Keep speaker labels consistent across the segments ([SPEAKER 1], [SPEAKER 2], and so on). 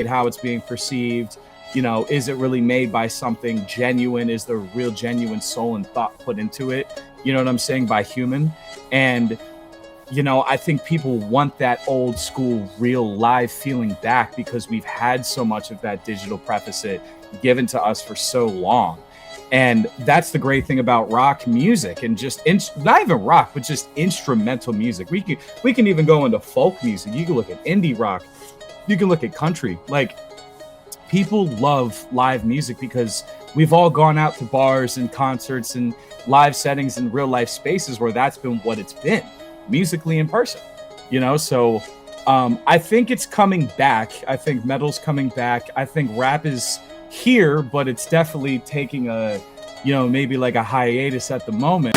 [SPEAKER 1] appreciate how it's being perceived. You know, is it really made by something genuine? Is there real genuine soul and thought put into it? You know what I'm saying? By human. And, you know, I think people want that old school, real live feeling back because we've had so much of that digital preface given to us for so long. And that's the great thing about rock music, and just not even rock, but just instrumental music. We can even go into folk music. You can look at indie rock. You can look at country. Like, people love live music because we've all gone out to bars and concerts and live settings and real life spaces where that's been what it's been, musically in person, you know? So I think it's coming back. I think metal's coming back. I think rap is here, but it's definitely taking a, you know, maybe like a hiatus at the moment.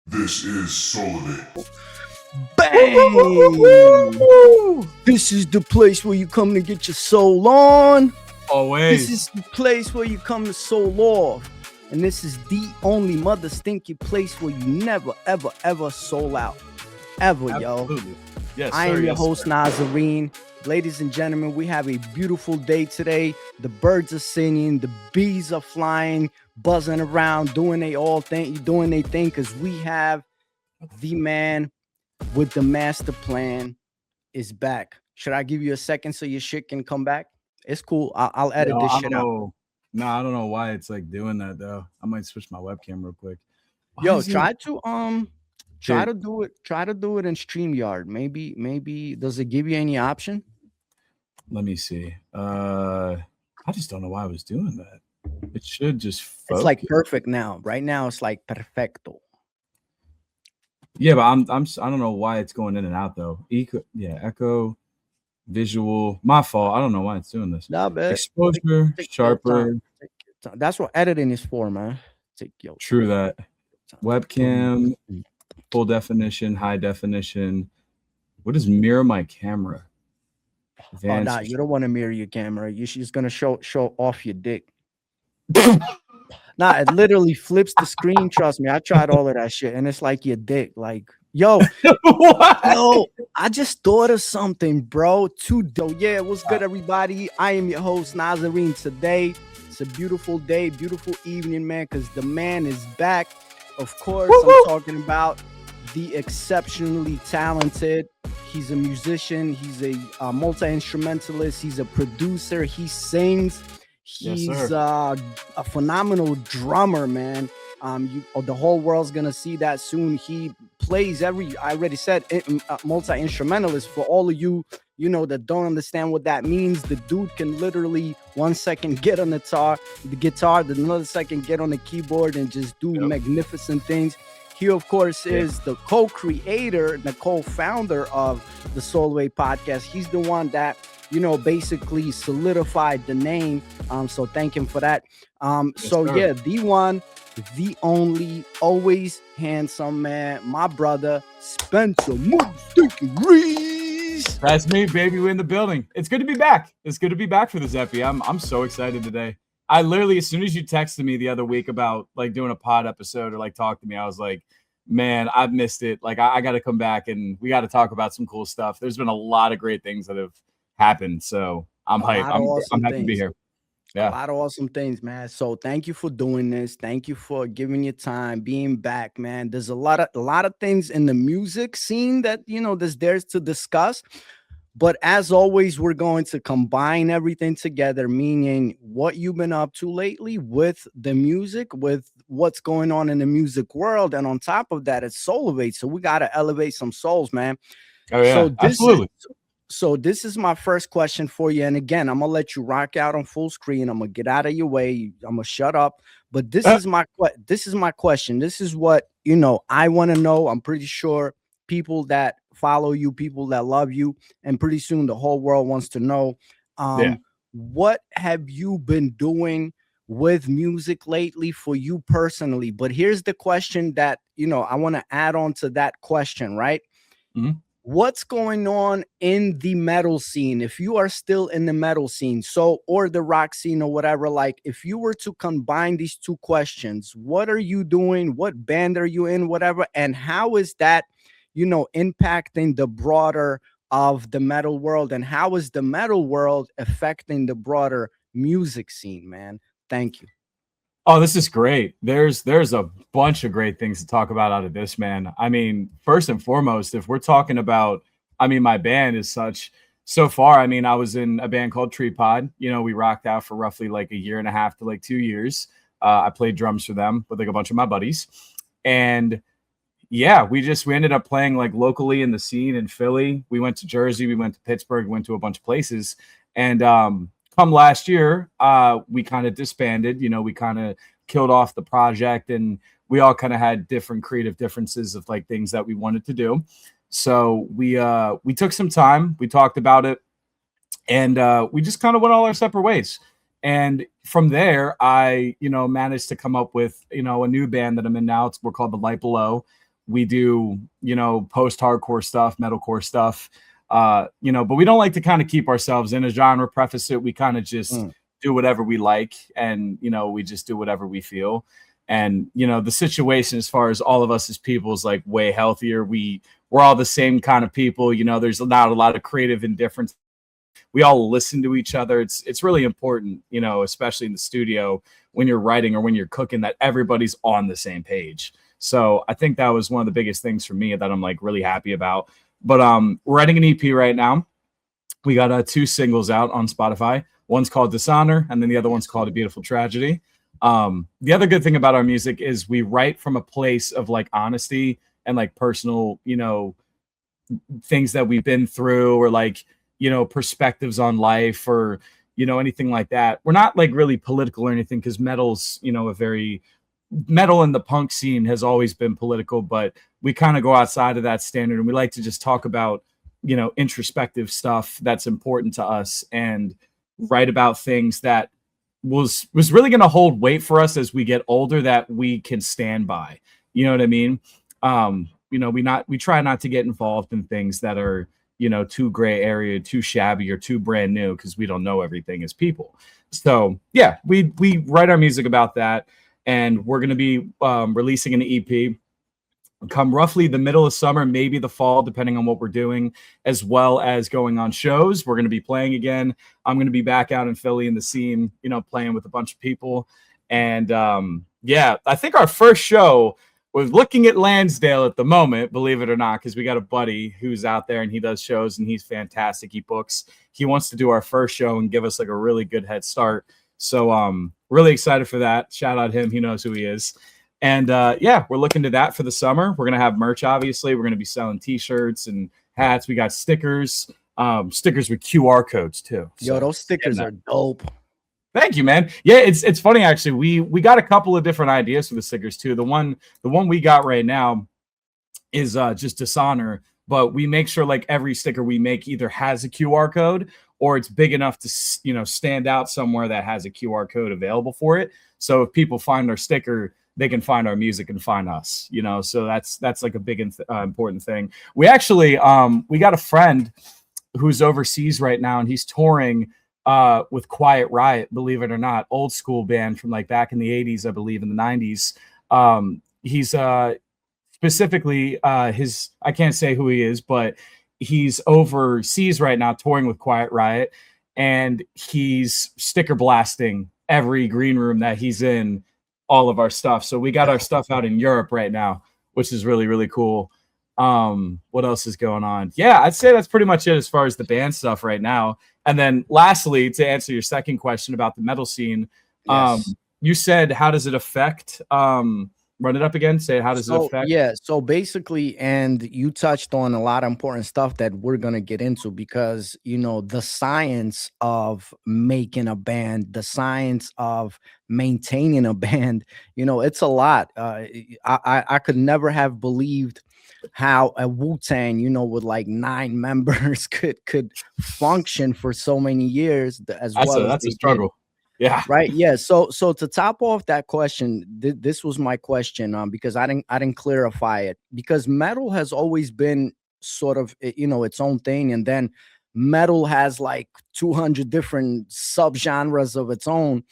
[SPEAKER 2] This is SouLivate.
[SPEAKER 3] Bang! This is the place where you come to get your soul on.
[SPEAKER 1] Always.
[SPEAKER 3] This is the place where you come to soul off. And this is the only mother stinky place where you never, ever, ever soul out. Ever,
[SPEAKER 1] Absolutely.
[SPEAKER 3] yo.
[SPEAKER 1] Yes,
[SPEAKER 3] I
[SPEAKER 1] sir,
[SPEAKER 3] am your
[SPEAKER 1] yes,
[SPEAKER 3] host,
[SPEAKER 1] sir.
[SPEAKER 3] NazareN. Ladies and gentlemen, we have a beautiful day today. The birds are singing, the bees are flying, buzzing around, doing their thing, because we have the man with the master plan is back. Should I give you a second so your shit can come back? It's cool. I'll edit this shit out.
[SPEAKER 1] No, I don't know why it's like doing that though. I might switch my webcam real quick.
[SPEAKER 3] Yo, try to do it in StreamYard. Maybe does it give you any option?
[SPEAKER 1] Let me see. I just don't know why I was doing that. It should just focus.
[SPEAKER 3] It's like perfect now. Right now it's like perfecto.
[SPEAKER 1] Yeah, but I don't know why it's going in and out though. Echo, visual. My fault. I don't know why it's doing this.
[SPEAKER 3] Nah, man.
[SPEAKER 1] Exposure, sharper.
[SPEAKER 3] That's what editing is for, man.
[SPEAKER 1] True that. Webcam, full definition, high definition. What does mirror my camera?
[SPEAKER 3] Oh, nah, you don't want to mirror your camera. You're just gonna show off your dick. Nah, it literally flips the screen. Trust me, I tried all of that shit, and it's like your dick. Like, yo, yo, I just thought of something, bro. Too dope. Yeah, what's good, everybody? I am your host, NazareN. Today, it's a beautiful day, beautiful evening, man, because the man is back. Of course, I'm talking about the exceptionally talented. He's a musician. He's a multi-instrumentalist. He's a producer. He sings. He's a phenomenal drummer, man. The whole world's gonna see that soon. He plays I already said, multi-instrumentalist. For all of you, you know, that don't understand what that means, the dude can literally 1 second get on the guitar, then another second get on the keyboard and just do magnificent things. He, of course, is the co-creator, the co-founder of the SouLivate Podcast. He's the one that, you know, basically solidified the name. So thank him for that. Yeah, the one, the only, always handsome man, my brother, Spencer Reese.
[SPEAKER 1] That's me, baby. We're in the building. It's good to be back. It's good to be back for this epi. I'm so excited today. I literally, as soon as you texted me the other week about like doing a pod episode or like talk to me, I was like, man, I've missed it. Like I got to come back and we got to talk about some cool stuff. There's been a lot of great things that have happened. So I'm hyped. I'm happy to be here. Yeah.
[SPEAKER 3] A lot of awesome things, man. So thank you for doing this. Thank you for giving your time, being back, man. There's a lot of things in the music scene that, you know, there's to discuss. But as always, we're going to combine everything together, meaning what you've been up to lately with the music, with what's going on in the music world. And on top of that, it's SouLivate. So we got to elevate some souls, man.
[SPEAKER 1] Oh, yeah, absolutely.
[SPEAKER 3] So this is my first question for you. And again, I'm going to let you rock out on full screen. I'm going to get out of your way. I'm going to shut up. But this is my question. This is what, you know, I want to know. I'm pretty sure people that follow you, people that love you, and pretty soon the whole world wants to know, what have you been doing with music lately for you personally? But here's the question that, you know, I want to add on to that question, right?
[SPEAKER 1] Mm-hmm.
[SPEAKER 3] what's going on in the metal scene? If you are still in the metal scene, so, or the rock scene or whatever, like if you were to combine these two questions, what are you doing? What band are you in? Whatever. And how is that, impacting the broader of the metal world? And how is the metal world affecting the broader music scene, man? Thank you.
[SPEAKER 1] Oh, this is great. There's a bunch of great things to talk about out of this, man. I mean, first and foremost, if we're talking about, my band is such so far. I mean, I was in a band called Tree Pod. We rocked out for roughly like a year and a half to like 2 years. I played drums for them with like a bunch of my buddies. And yeah, we ended up playing like locally in the scene in Philly. We went to Jersey, we went to Pittsburgh, went to a bunch of places. And come last year, we kind of disbanded. We kind of killed off the project, and we all kind of had different creative differences of like things that we wanted to do. So we took some time, we talked about it, and we just kind of went all our separate ways. And from there, I managed to come up with a new band that I'm in now. We're called The Light Below. We do post-hardcore stuff, metalcore stuff. But we don't like to kind of keep ourselves in a genre, preface it. We kind of just do whatever we like, and we just do whatever we feel. And the situation as far as all of us as people is like way healthier. We're all the same kind of people. There's not a lot of creative indifference. We all listen to each other. It's really important, especially in the studio when you're writing or when you're cooking, that everybody's on the same page. So I think that was one of the biggest things for me that I'm like really happy about. But we're writing an EP right now. We got 2 singles out on Spotify. One's called Dishonor, and then the other one's called A Beautiful Tragedy. The other good thing about our music is we write from a place of like honesty and like personal, things that we've been through, or like, perspectives on life, or, anything like that. We're not like really political or anything, because metal's, metal in the punk scene has always been political, but we kind of go outside of that standard, and we like to just talk about, introspective stuff that's important to us, and write about things that was really going to hold weight for us as we get older, that we can stand by. You know what I mean? We try not to get involved in things that are, too gray area, too shabby, or too brand new, because we don't know everything as people. So yeah, we write our music about that. And we're going to be releasing an EP come roughly the middle of summer, maybe the fall, depending on what we're doing, as well as going on shows. We're going to be playing again. I'm going to be back out in Philly in the scene, playing with a bunch of people. And I think our first show was looking at Lansdale at the moment, believe it or not, because we got a buddy who's out there and he does shows and he's fantastic. He books. He wants to do our first show and give us like a really good head start. So really excited for that. Shout out him. He knows who he is. And we're looking to that for the summer. We're going to have merch, obviously. We're going to be selling T-shirts and hats. We got stickers, stickers with QR codes too.
[SPEAKER 3] So, yo, those stickers are dope.
[SPEAKER 1] Thank you, man. Yeah, it's funny actually. We got a couple of different ideas for the stickers too. The one we got right now is just Dishonor, but we make sure like every sticker we make either has a QR code or it's big enough to stand out somewhere that has a QR code available for it. So if people find our sticker, they can find our music and find us. So that's like a big important thing. We actually we got a friend who's overseas right now, and he's touring with Quiet Riot, believe it or not, old school band from like back in the 80s, I believe, in the 90s. He's specifically I can't say who he is, but he's overseas right now touring with Quiet Riot, and he's sticker blasting every green room that he's in, all of our stuff. So we got our stuff out in Europe right now, which is really, really cool. What else is going on? Yeah, I'd say that's pretty much it as far as the band stuff right now. And then lastly, to answer your second question about the metal scene, yes. You said, how does it affect, run it up again, say how does it affect?
[SPEAKER 3] Yeah, so basically, and you touched on a lot of important stuff that we're going to get into, because the science of making a band, the science of maintaining a band, it's a lot. I could never have believed how a Wu-Tang, with like 9 members could function for so many years as well.
[SPEAKER 1] That's a struggle. Yeah.
[SPEAKER 3] Right. Yeah. So to top off that question, this was my question, because I didn't clarify it, because metal has always been sort of, its own thing, and then metal has like 200 different subgenres of its own.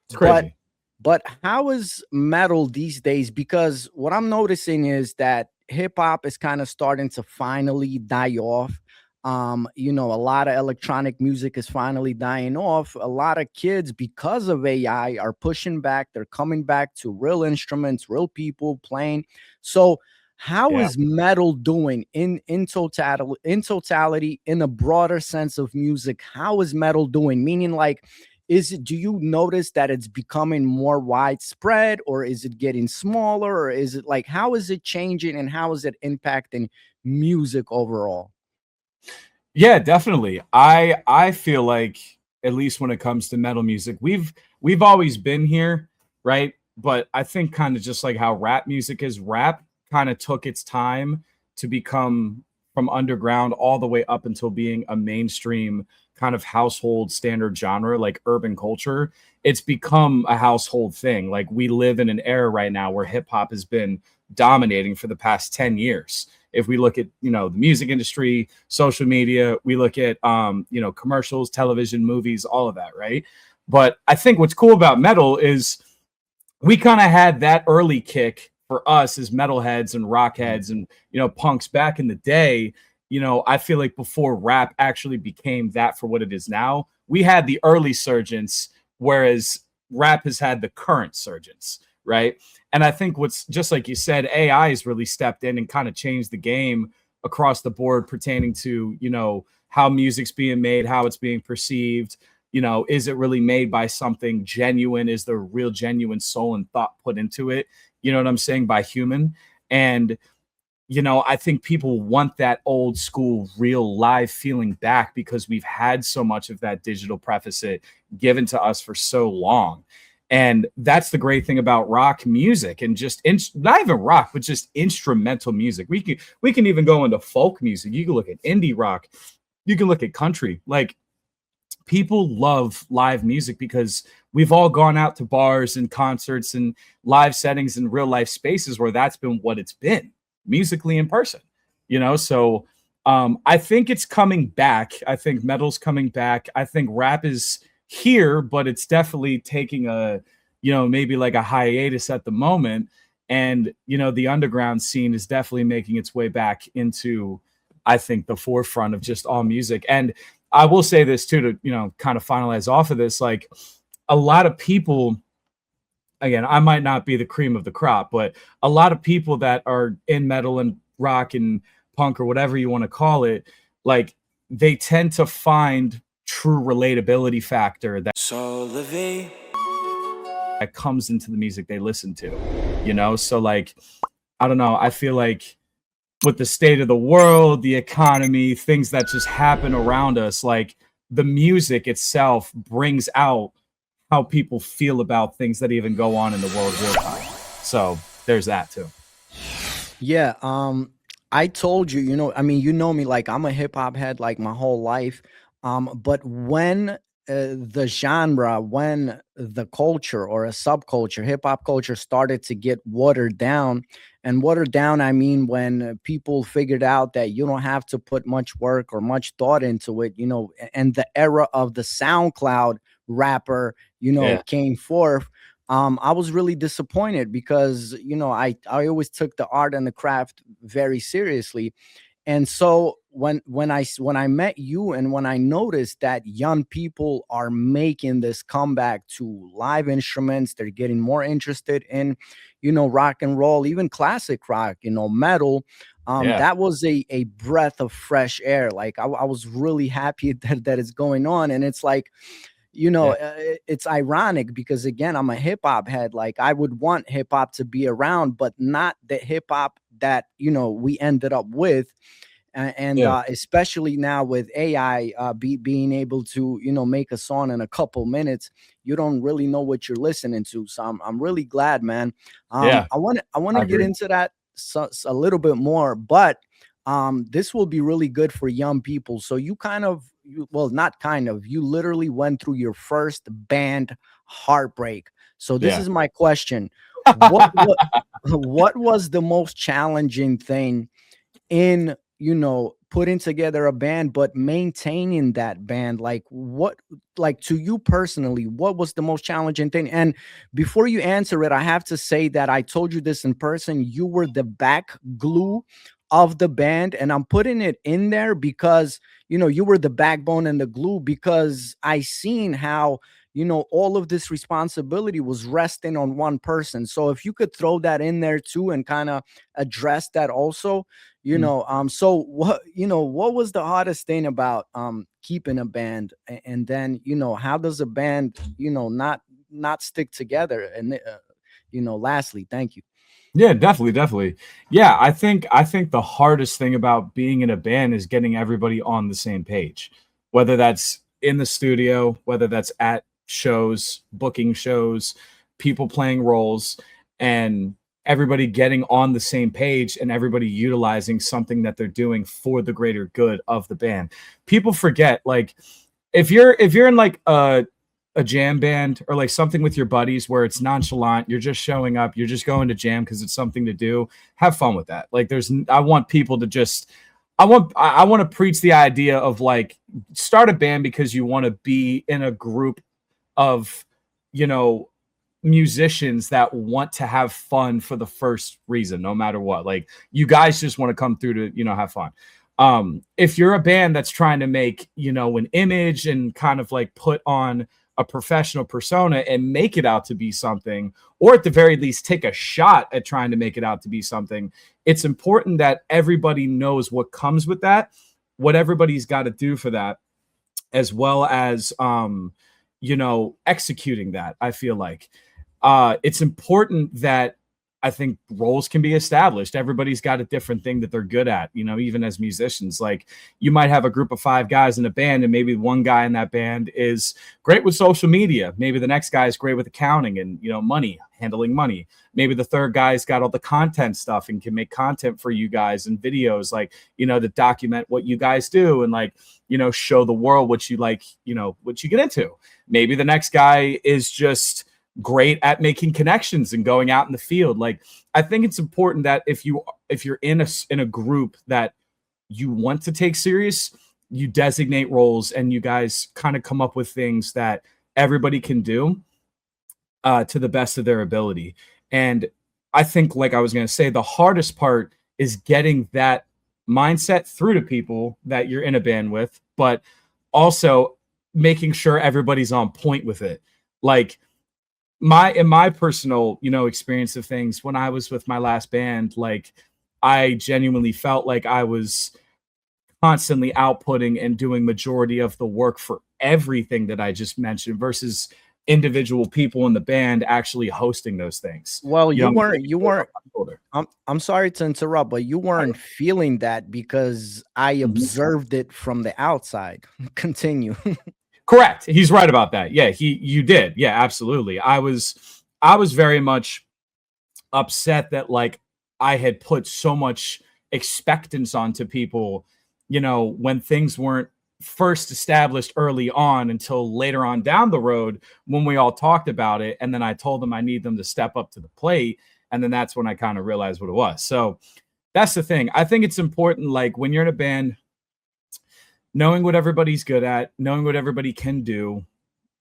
[SPEAKER 1] It's
[SPEAKER 3] But
[SPEAKER 1] crazy.
[SPEAKER 3] how is metal these days? Because what I'm noticing is that hip hop is kind of starting to finally die off. A lot of electronic music is finally dying off. A lot of kids, because of AI, are pushing back. They're coming back to real instruments, real people playing. So, how
[SPEAKER 1] Yeah.
[SPEAKER 3] is metal doing in totality, in a broader sense of music? How is metal doing? Meaning, like, do you notice that it's becoming more widespread, or is it getting smaller, or is it like, how is it changing, and how is it impacting music overall?
[SPEAKER 1] Yeah, definitely. I feel like, at least when it comes to metal music, we've always been here, right? But I think kind of just like how rap music is, rap kind of took its time to become from underground all the way up until being a mainstream kind of household standard genre like urban culture. It's become a household thing. Like, we live in an era right now where hip hop has been dominating for the past 10 years. If we look at, the music industry, social media, we look at, commercials, television, movies, all of that, right? But I think what's cool about metal is we kind of had that early kick for us as metalheads and rock heads and, punks back in the day. I feel like before rap actually became that for what it is now, we had the early surgence, whereas rap has had the current surgence, right? And I think what's, just like you said, AI has really stepped in and kind of changed the game across the board pertaining to, how music's being made, how it's being perceived. Is it really made by something genuine? Is there real genuine soul and thought put into it? You know what I'm saying? By human. And, I think people want that old school, real live feeling back because we've had so much of that digital preface given to us for so long. And that's the great thing about rock music, and just not even rock, but just instrumental music. We can even go into folk music. You can look at indie rock. You can look at country. Like, people love live music because we've all gone out to bars and concerts and live settings and real life spaces where that's been what it's been musically in person, So I think it's coming back. I think metal's coming back. I think rap is here, but it's definitely taking a, maybe like a hiatus at the moment. And, the underground scene is definitely making its way back into, I think, the forefront of just all music. And I will say this too, to, kind of finalize off of this, like, a lot of people, again, I might not be the cream of the crop, but a lot of people that are in metal and rock and punk or whatever you want to call it, like, they tend to find true relatability factor that comes into the music they listen to. So, like, I don't know, I feel like with the state of the world, the economy, things that just happen around us, like, the music itself brings out how people feel about things that even go on in the world real time. So there's that too.
[SPEAKER 3] Yeah. I told you, I mean, me, like, I'm a hip hop head like my whole life. But when the genre, when the culture or a subculture, hip hop culture, started to get watered down, and watered down, I mean, when people figured out that you don't have to put much work or much thought into it, and the era of the SoundCloud rapper,
[SPEAKER 1] Yeah.
[SPEAKER 3] came forth. I was really disappointed because, I always took the art and the craft very seriously. And so when I met you, and when I noticed that young people are making this comeback to live instruments, they're getting more interested in, rock and roll, even classic rock, metal.
[SPEAKER 1] Yeah.
[SPEAKER 3] That was a breath of fresh air. Like, I was really happy that it's going on. And it's like,
[SPEAKER 1] Yeah.
[SPEAKER 3] it's ironic because, again, I'm a hip hop head. Like, I would want hip hop to be around, but not the hip hop that, we ended up with. And
[SPEAKER 1] Yeah.
[SPEAKER 3] especially now with AI, being able to, make a song in a couple minutes, you don't really know what you're listening to. So I'm really glad, man.
[SPEAKER 1] Yeah.
[SPEAKER 3] I want
[SPEAKER 1] I
[SPEAKER 3] to get
[SPEAKER 1] agree.
[SPEAKER 3] into that a little bit more, but this will be really good for young people. So well, not kind of, you literally went through your first band heartbreak. So this
[SPEAKER 1] Yeah.
[SPEAKER 3] is my question. What what was the most challenging thing in putting together a band, but maintaining that band, like to you personally, what was the most challenging thing? And before you answer it, I have to say that I told you this in person. You were the back glue of the band, and I'm putting it in there because you were the backbone and the glue, because I seen how all of this responsibility was resting on one person. So if you could throw that in there too and kind of address that also, so what was the hardest thing about keeping a band? And then how does a band not stick together? And lastly, thank you.
[SPEAKER 1] Yeah, definitely. Yeah, I think the hardest thing about being in a band is getting everybody on the same page, whether that's in the studio, whether that's at shows, booking shows, people playing roles, and everybody getting on the same page and everybody utilizing something that they're doing for the greater good of the band. People forget, like, if you're in like a jam band or like something with your buddies where it's nonchalant, you're just showing up, you're just going to jam because it's something to do, have fun with that. Like, I want people to just, I want to preach the idea of, like, start a band because you want to be in a group of musicians that want to have fun for the first reason, no matter what. Like, you guys just want to come through to have fun. If you're a band that's trying to make an image and kind of like put on a professional persona and make it out to be something, or at the very least take a shot at trying to make it out to be something, it's important that everybody knows what comes with that, what everybody's got to do for that, as well as executing that. I feel like it's important that I think roles can be established. Everybody's got a different thing that they're good at, even as musicians. Like, you might have a group of 5 guys in a band, and maybe one guy in that band is great with social media. Maybe the next guy is great with accounting and, handling money. Maybe the third guy's got all the content stuff and can make content for you guys and videos, like, to document what you guys do and, like, show the world what you like, what you get into. Maybe the next guy is just great at making connections and going out in the field. Like, I think it's important that if you're in a group that you want to take serious, you designate roles and you guys kind of come up with things that everybody can do to the best of their ability. And I think, like I was going to say, the hardest part is getting that mindset through to people that you're in a band with, but also making sure everybody's on point with it. Like, in my personal, experience of things, when I was with my last band, like, I genuinely felt like I was constantly outputting and doing majority of the work for everything that I just mentioned versus individual people in the band actually hosting those things.
[SPEAKER 3] Well, you weren't. I'm sorry to interrupt, but you weren't feeling that because I observed it from the outside. Continue.
[SPEAKER 1] Correct. He's right about that. Yeah, you did. Yeah, absolutely. I was very much upset that, like, I had put so much expectance onto people, when things weren't first established early on until later on down the road when we all talked about it. And then I told them I need them to step up to the plate. And then that's when I kind of realized what it was. So that's the thing. I think it's important, like, when you're in a band, knowing what everybody's good at, knowing what everybody can do,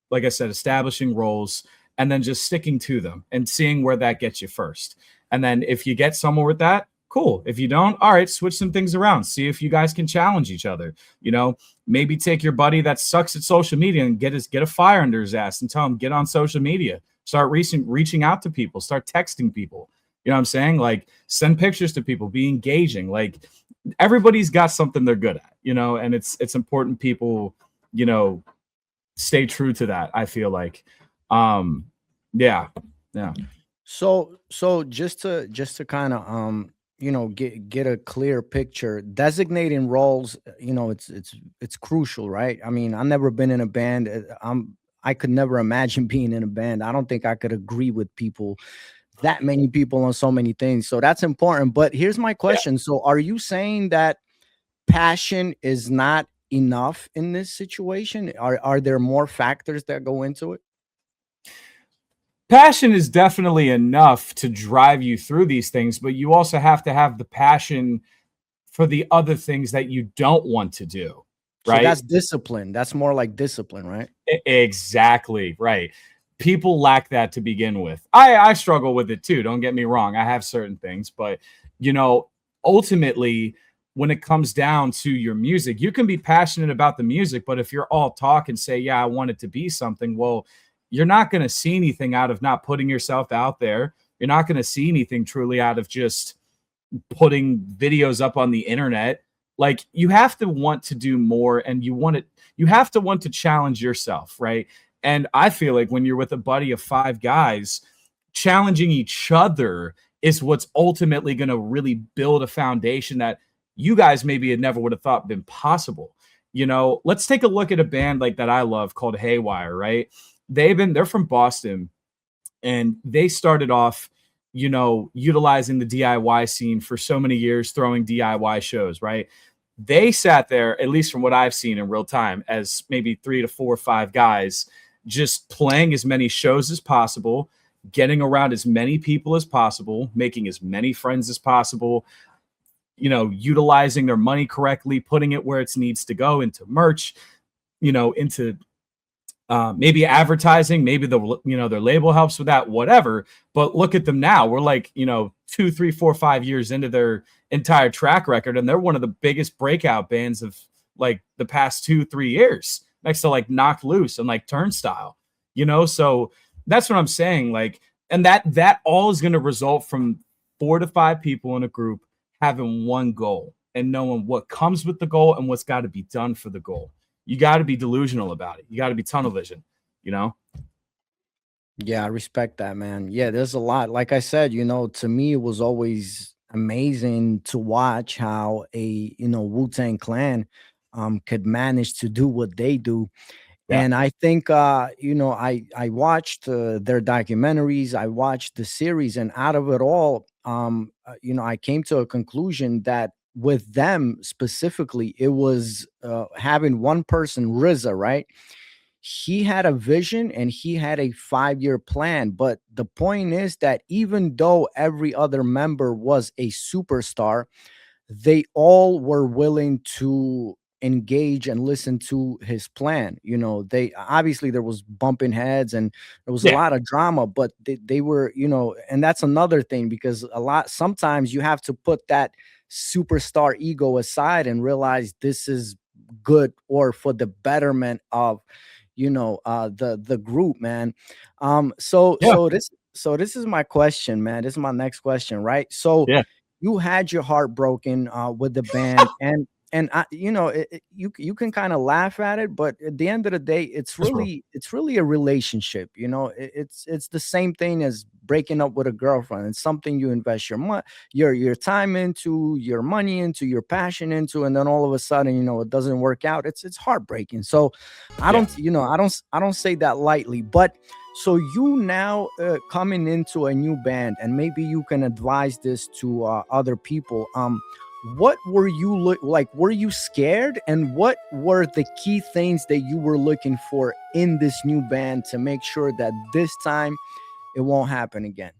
[SPEAKER 1] like I said, establishing roles, and then just sticking to them and seeing where that gets you first. And then if you get somewhere with that, cool. If you don't, all right, switch some things around. See if you guys can challenge each other. Maybe take your buddy that sucks at social media and get a fire under his ass and tell him, get on social media. Start reaching out to people. Start texting people. You know what I'm saying? Like, send pictures to people. Be engaging. Like, everybody's got something they're good at, and it's important people, stay true to that. I feel like, yeah.
[SPEAKER 3] So just to kind of get a clear picture, designating roles, it's crucial, right? I mean, I've never been in a band. I could never imagine being in a band. I don't think I could agree with that many people on so many things. So that's important. But here's my question. Yeah. So are you saying that passion is not enough in this situation? Are there more factors that go into it?
[SPEAKER 1] Passion is definitely enough to drive you through these things, but you also have to have the passion for the other things that you don't want to do. Right.
[SPEAKER 3] So that's discipline. That's more like discipline, right?
[SPEAKER 1] Exactly. Right. People lack that to begin with. I struggle with it too. Don't get me wrong. I have certain things, but ultimately, when it comes down to your music, you can be passionate about the music, but if you're all talk and say, yeah, I want it to be something, well, you're not going to see anything out of not putting yourself out there. You're not going to see anything truly out of just putting videos up on the internet. Like, you have to want to do more, and you have to want to challenge yourself, right? And I feel like when you're with a buddy of 5 guys, challenging each other is what's ultimately going to really build a foundation that you guys maybe had never would have thought been possible. Let's take a look at a band like that I love called Haywire, right? They're from Boston, and they started off, utilizing the DIY scene for so many years, throwing DIY shows, right? They sat there, at least from what I've seen in real time, as maybe 3 to 4 or 5 guys, just playing as many shows as possible, getting around as many people as possible, making as many friends as possible, utilizing their money correctly, putting it where it needs to go, into merch, into maybe advertising, maybe their label helps with that, whatever. But look at them now. We're like, 2, 3, 4, 5 years into their entire track record, and they're one of the biggest breakout bands of like the past 2-3 years, next to like Knocked Loose and like Turnstile, so that's what I'm saying. Like, and that all is going to result from 4 to 5 people in a group having one goal and knowing what comes with the goal and what's got to be done for the goal. You got to be delusional about it. You got to be tunnel vision,
[SPEAKER 3] Yeah, I respect that, man. Yeah, there's a lot. Like I said, to me, it was always amazing to watch how a, Wu-Tang Clan could manage to do what they do.
[SPEAKER 1] Yeah.
[SPEAKER 3] And I think, I watched their documentaries, I watched the series, and out of it all, I came to a conclusion that with them specifically, it was having one person, RZA, right? He had a vision and he had a 5-year plan. But the point is that even though every other member was a superstar, they all were willing to engage and listen to his plan. They obviously, there was bumping heads and there was a lot of drama, but they were, and that's another thing, because sometimes you have to put that superstar ego aside and realize this is good or for the betterment of the group, man. So this is my question, man. This is my next question, right? So you had your heart broken with the band, and you can kind of laugh at it, but at the end of the day, it's really a relationship. It's the same thing as breaking up with a girlfriend. It's something you invest your time into, your money into, your passion into, and then all of a sudden, it doesn't work out. It's heartbreaking. So I don't say that lightly. But so you now coming into a new band, and maybe you can advise this to other people. What were you like? Were you scared? And what were the key things that you were looking for in this new band to make sure that this time it won't happen again?